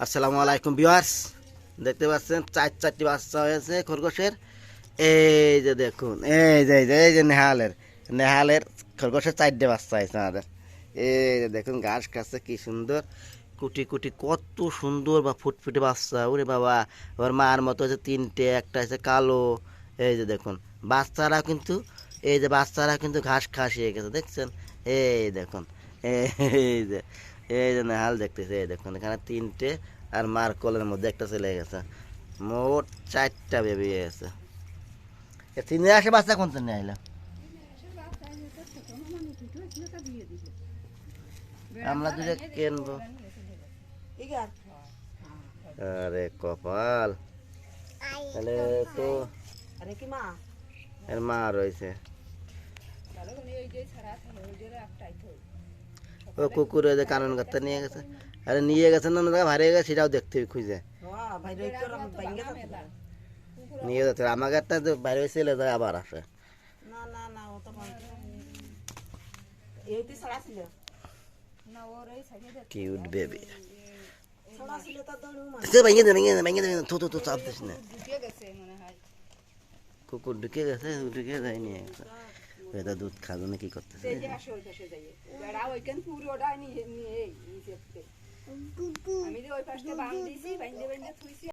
আসসালামু আলাইকুম ভিউয়ার্স, দেখতে পাচ্ছেন চারটি বাচ্চা হয়েছে খরগোশের। এই যে দেখুন, এই যে নেহালের খরগোশের 4টে বাচ্চা হয়েছে আমাদের। এই যে দেখুন ঘাস খাচ্ছে কি সুন্দর, কুটি কুটি কত সুন্দর বা ফুটফুটে বাচ্চা। ওরে বাবা, ওর মার মতো হচ্ছে 3টে, একটা হচ্ছে কালো। এই যে দেখুন বাচ্চারা কিন্তু ঘাস খাসিয়ে গেছে, দেখছেন? এই দেখুন, এই যে এই যে নেহাল দেখতেছে, এই দেখুন এখানে 3টে, আর মার কোলের মধ্যে একটা চলে গেছে। মোট 4টা বেবি গেছে। তিনে আসে বাচ্চা কোন নিয়ে আইলো? আমরা দুটো কিনবো। আরে কপাল, তাহলে তো এর মা রয়েছে। ও কুকুর ওই যে কানন গাত্তা নিয়ে গেছে। আরে নিয়ে গেছে না, ভারে গেছে, সেটাও দেখতে হবে খুঁজে নিয়ে যাচ্ছে। আমাকে একটা বাইরে ছেলে যায় আবার আসে। Cute baby. ভেঙে দে চাপ দিস না। কুকুর ঢুকে গেছে, ঢুকে যায় নিয়ে গেছে। এটা দুধ খাবে না, কি করতেছে? আমি যে ওই পাশটা বাঁধ দিয়েছি, বাইন্দে বাইন্দে থুইছি।